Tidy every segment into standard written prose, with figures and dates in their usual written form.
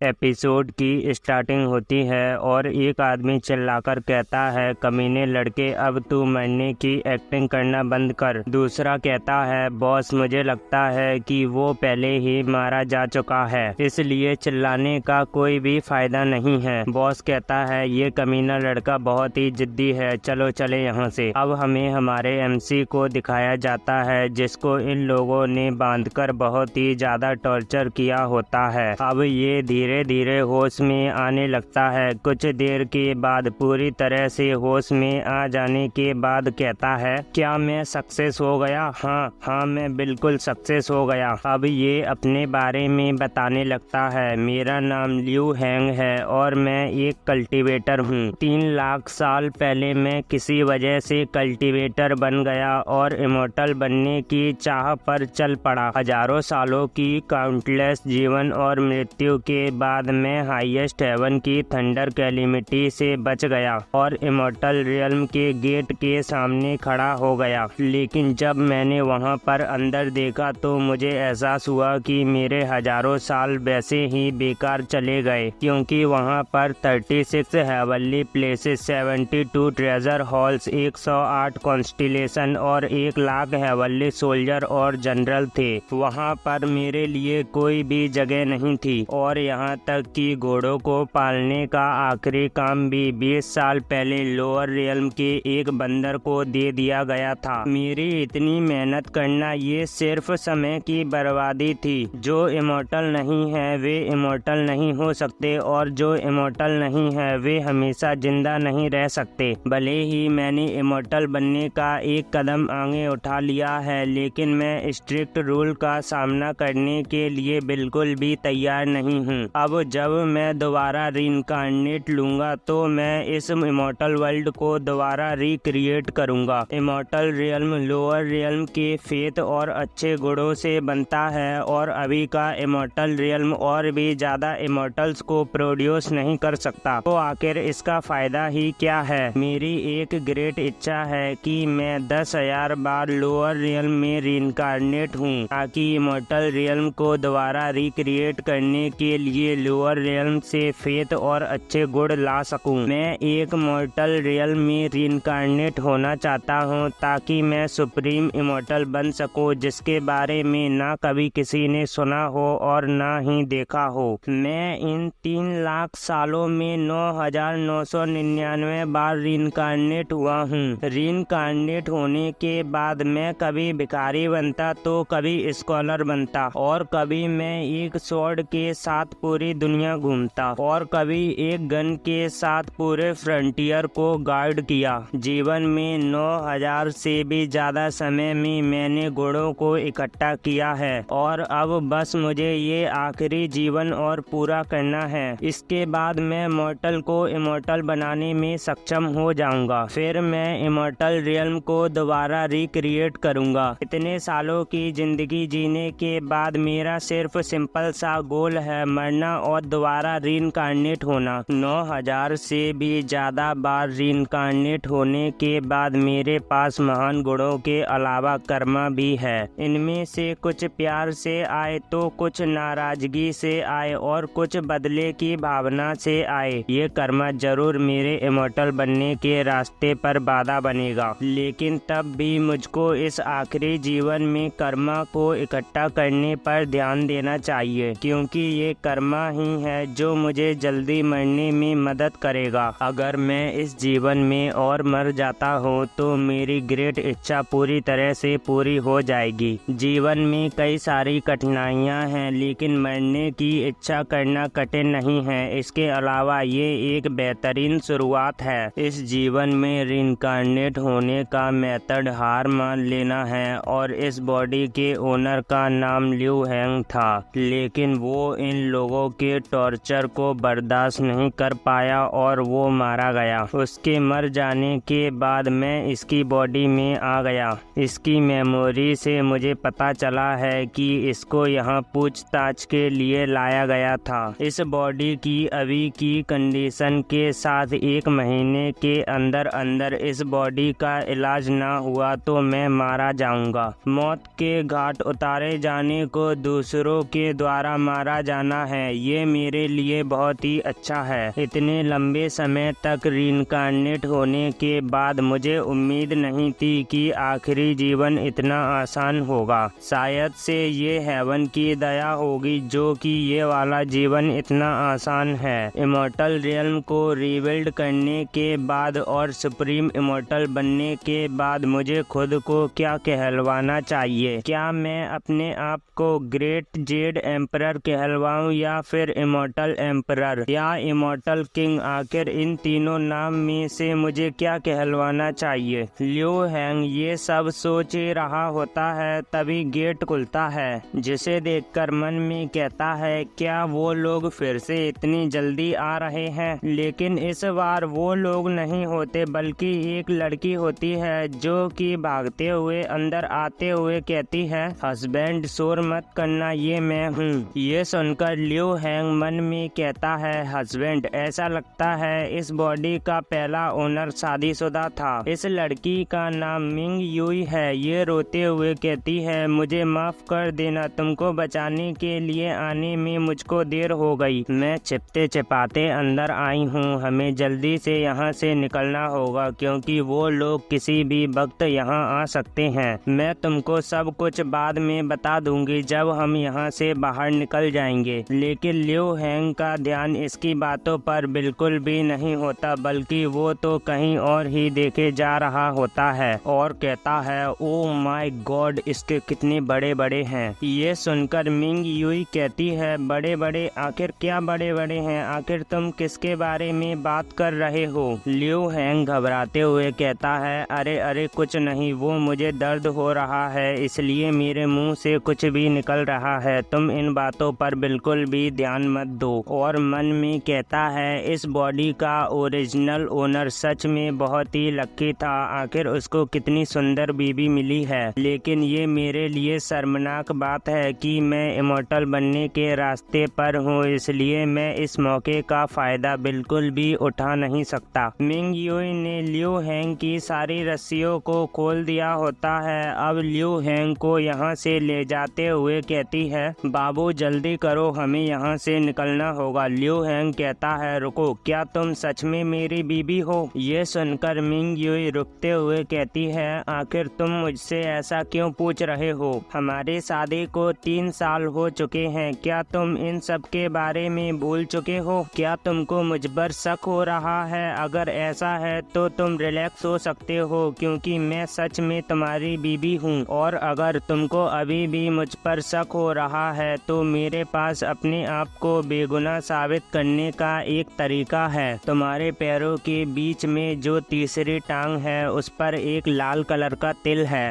Episode की starting होती है और एक आदमी चिल्लाकर कहता है, कमीने लड़के, अब तू मरने की एक्टिंग करना बंद कर। दूसरा कहता है, बॉस मुझे लगता है कि वो पहले ही मारा जा चुका है, इसलिए चिल्लाने का कोई भी फायदा नहीं है। बॉस कहता है, ये कमीना लड़का बहुत ही जिद्दी है, चलो चले यहाँ से। अब हमें हमारे एमसी को दिखाया जाता है जिसको इन लोगों ने बांधकर बहुत ही ज्यादा टॉर्चर किया होता है। अब ये धीरे धीरे होश में आने लगता है। कुछ देर के बाद पूरी तरह से होश में आ जाने के बाद कहता है, क्या मैं सक्सेस हो गया? हाँ मैं बिल्कुल सक्सेस हो गया। अब ये अपने बारे में बताने लगता है, मेरा नाम ल्यू हैंग है और मैं एक कल्टीवेटर हूँ। 3 लाख साल पहले मैं किसी वजह से कल्टीवेटर बन गया और इमोर्टल बनने की चाह पर चल पड़ा। हजारों सालों की काउंटलेस जीवन और मृत्यु के बाद मैं हाईएस्ट हेवन की थंडर कैलिमिटी से बच गया और इमोर्टल रियल्म के गेट के सामने खड़ा हो गया। लेकिन जब मैंने वहां पर अंदर देखा तो मुझे एहसास हुआ कि मेरे हजारों साल वैसे ही बेकार चले गए, क्योंकि वहां पर 36 heavenly places, 72 treasure halls, 108 constellation और 1 लाख हेवनली सोल्जर और जनरल थे। वहां पर मेरे लिए कोई भी जगह नहीं थी और यहाँ तक कि घोड़ों को पालने का आखिरी काम भी 20 साल पहले लोअर रियल्म के एक बंदर को दे दिया गया था। मेरी इतनी मेहनत करना ये सिर्फ समय की बर्बादी थी। जो इमोर्टल नहीं है वे इमोर्टल नहीं हो सकते और जो इमोर्टल नहीं है वे हमेशा जिंदा नहीं रह सकते। भले ही मैंने इमोर्टल बनने का एक कदम आगे उठा लिया है, लेकिन मैं स्ट्रिक्ट रूल का सामना करने के लिए बिल्कुल भी तैयार नहीं हूँ। अब जब मैं दोबारा रीइंकार्नेट लूंगा तो मैं इस इमोर्टल वर्ल्ड को दोबारा रिक्रिएट करूंगा। इमोर्टल रियल्म लोअर रियल्म के फेथ और अच्छे गुणों से बनता है और अभी का इमोर्टल रियल्म और भी ज्यादा इमोर्टल्स को प्रोड्यूस नहीं कर सकता। तो आखिर इसका फायदा ही क्या है? मेरी एक ग्रेट इच्छा है कि मैं 10,000 बार लोअर रियल्म में रीइंकार्नेट हूँ, ताकि इमोर्टल रियल्म को दोबारा रिक्रिएट करने के लिए लोअर रियल्म से फेथ और अच्छे गुण ला सकूं। मैं एक मॉर्टल रियल्म में रीइंकार्नेट होना चाहता हूं ताकि मैं सुप्रीम इमोर्टल बन सकूं, जिसके बारे में ना कभी किसी ने सुना हो और ना ही देखा हो। मैं इन 3 लाख सालों में 9,999 बार रीइंकार्नेट हुआ हूं। रीइंकार्नेट होने के बाद मैं कभी भिखारी बनता तो कभी स्कॉलर बनता और कभी मैं एक स्वॉर्ड के साथ पूरी दुनिया घूमता और कभी एक गन के साथ पूरे फ्रंटियर को गार्ड किया। जीवन में 9,000 से भी ज्यादा समय में मैंने गुणों को इकट्ठा किया है और अब बस मुझे ये आखिरी जीवन और पूरा करना है। इसके बाद मैं मॉर्टल को इमोर्टल बनाने में सक्षम हो जाऊंगा। फिर मैं इमोर्टल रियल्म को दोबारा रिक्रिएट करूंगा। इतने सालों की जिंदगी जीने के बाद मेरा सिर्फ सिंपल सा गोल है, मरना और दोबारा रीइंकार्नेट होना। 9,000 से भी ज्यादा बार रीइंकार्नेट होने के बाद मेरे पास महान गुणों के अलावा कर्मा भी है। इनमें से कुछ प्यार से आए तो कुछ नाराजगी से आए और कुछ बदले की भावना से आए। ये कर्मा जरूर मेरे इमोर्टल बनने के रास्ते पर बाधा बनेगा, लेकिन तब भी मुझको इस आखिरी जीवन में कर्मा को इकट्ठा करने पर ध्यान देना चाहिए, क्योंकि ये कर्मा ही है जो मुझे जल्दी मरने में मदद करेगा। अगर मैं इस जीवन में और मर जाता हूँ तो मेरी ग्रेट इच्छा पूरी तरह से पूरी हो जाएगी। जीवन में कई सारी कठिनाइयाँ हैं, लेकिन मरने की इच्छा करना कठिन नहीं है। इसके अलावा ये एक बेहतरीन शुरुआत है। इस जीवन में रीइंकार्नेट होने का मेथड हार मान लेना है और इस बॉडी के ओनर का नाम ल्यू हैंग था, लेकिन वो इन लोगों के टॉर्चर को बर्दाश्त नहीं कर पाया और वो मारा गया। उसके मर जाने के बाद मैं इसकी बॉडी में आ गया। इसकी मेमोरी से मुझे पता चला है कि इसको यहाँ पूछताछ के लिए लाया गया था। इस बॉडी की अभी की कंडीशन के साथ 1 महीने के अंदर अंदर इस बॉडी का इलाज ना हुआ तो मैं मारा जाऊंगा। मौत के घाट उतारे जाने को दूसरों के द्वारा मारा जाना है, है, ये मेरे लिए बहुत ही अच्छा है। इतने लंबे समय तक रीइंकार्नेट होने के बाद मुझे उम्मीद नहीं थी कि आखिरी जीवन इतना आसान होगा। शायद से ये हेवन की दया होगी जो कि ये वाला जीवन इतना आसान है। इमॉर्टल रियल्म को रिबिल्ड करने के बाद और सुप्रीम इमॉर्टल बनने के बाद मुझे खुद को क्या कहलवाना चाहिए? क्या मैं अपने आप को ग्रेट जेड एम्परर कहलवाऊं या फिर इमॉर्टल एम्परर या इमॉर्टल किंग? आखिर इन तीनों नाम में से मुझे क्या कहलवाना चाहिए? लियो हैंग ये सब सोच रहा होता है, तभी गेट खुलता है, जिसे देखकर मन में कहता है क्या वो लोग फिर से इतनी जल्दी आ रहे हैं? लेकिन इस बार वो लोग नहीं होते बल्कि एक लड़की होती है जो कि भागते हुए अंदर आते हुए कहती है, हस्बैंड शोर मत करना, ये मैं हूँ। ये सुनकर लियो हैंग मन में कहता है, हस्बैंड? ऐसा लगता है इस बॉडी का पहला ओनर शादीशुदा था। इस लड़की का नाम मिंग युई है। ये रोते हुए कहती है, मुझे माफ कर देना, तुमको बचाने के लिए आने में मुझको देर हो गई। मैं छिपते छिपाते अंदर आई हूँ। हमें जल्दी से यहाँ से निकलना होगा क्योंकि वो लोग किसी भी वक्त यहाँ आ सकते हैं। मैं तुमको सब कुछ बाद में बता दूंगी जब हम यहाँ से बाहर निकल जाएंगे। लेकिन लियो हैंग का ध्यान इसकी बातों पर बिल्कुल भी नहीं होता बल्कि वो तो कहीं और ही देखे जा रहा होता है और कहता है, ओ माय गॉड, इसके कितने बड़े बड़े हैं। ये सुनकर मिंग युई कहती है, बड़े बड़े? आखिर क्या बड़े बड़े हैं? आखिर तुम किसके बारे में बात कर रहे हो? लियो हैंग घबराते हुए कहता है, अरे अरे कुछ नहीं, वो मुझे दर्द हो रहा है इसलिए मेरे मुंह से कुछ भी निकल रहा है। तुम इन बातों पर बिल्कुल भी ध्यान मत दो। और मन में कहता है, इस बॉडी का ओरिजिनल ओनर सच में बहुत ही लकी था। आखिर उसको कितनी सुंदर बीबी मिली है। लेकिन ये मेरे लिए शर्मनाक बात है कि मैं इमॉर्टल बनने के रास्ते पर हूँ, इसलिए मैं इस मौके का फायदा बिल्कुल भी उठा नहीं सकता। मिंग युई ने लियो हैंग की सारी रस्सियों को खोल दिया होता है। अब लियो हैंग को यहाँ से ले जाते हुए कहती है, बाबू जल्दी करो, हमें यहाँ से निकलना होगा। लियो हैंग कहता है, रुको, क्या तुम सच में मेरी बीबी हो? ये सुनकर मिंग युई रुकते हुए कहती है, आखिर तुम मुझसे ऐसा क्यों पूछ रहे हो? हमारे शादी को 3 साल हो चुके हैं। क्या तुम इन सब के बारे में भूल चुके हो? क्या तुमको मुझ पर शक हो रहा है? अगर ऐसा है तो तुम रिलैक्स हो सकते हो क्योंकि मैं सच में तुम्हारी बीबी हूँ। और अगर तुमको अभी भी मुझ पर शक हो रहा है तो मेरे पास अपने आप को बेगुनाह साबित करने का एक तरीका है। तुम्हारे पैरों के बीच में जो तीसरी टांग है उस पर एक लाल कलर का तिल है।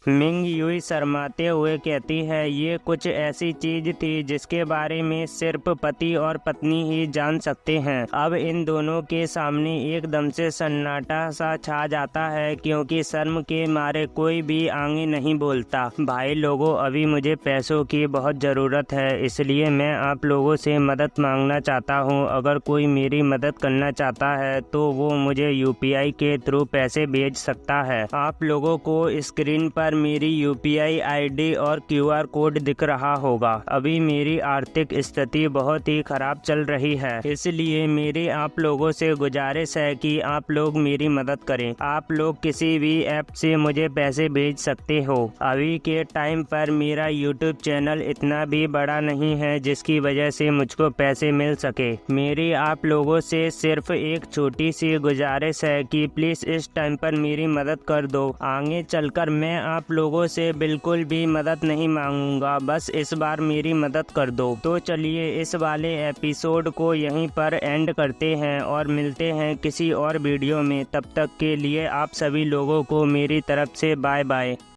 मिंग युई शर्माते हुए कहती है, ये कुछ ऐसी चीज थी जिसके बारे में सिर्फ पति और पत्नी ही जान सकते हैं। अब इन दोनों के सामने एकदम से सन्नाटा सा छा जाता है क्योंकि शर्म के मारे कोई भी आगे नहीं बोलता। भाई लोगों, अभी मुझे पैसों की बहुत ज़रूरत है, इसलिए मैं आप लोगों से मदद मांगना चाहता हूँ। अगर कोई मेरी मदद करना चाहता है तो वो मुझे UPI के थ्रू पैसे भेज सकता है। आप लोगों को स्क्रीन पर मेरी UPI ID और QR कोड दिख रहा होगा। अभी मेरी आर्थिक स्थिति बहुत ही खराब चल रही है, इसलिए मेरी आप लोगों से गुजारिश है कि आप लोग मेरी मदद करें। आप लोग किसी भी ऐप से मुझे पैसे भेज सकते हो। अभी के टाइम पर मेरा YouTube चैनल इतना भी बड़ा नहीं है जिसकी वजह से मुझको पैसे मिल सके। मेरी आप लोगों से सिर्फ एक छोटी सी गुजारिश है कि प्लीज इस टाइम पर मेरी मदद कर दो। आगे चलकर मैं आप लोगों से बिल्कुल भी मदद नहीं मांगूंगा, बस इस बार मेरी मदद कर दो। तो चलिए इस वाले एपिसोड को यहीं पर एंड करते हैं और मिलते हैं किसी और वीडियो में। तब तक के लिए आप सभी लोगों को मेरी तरफ से बाय बाय।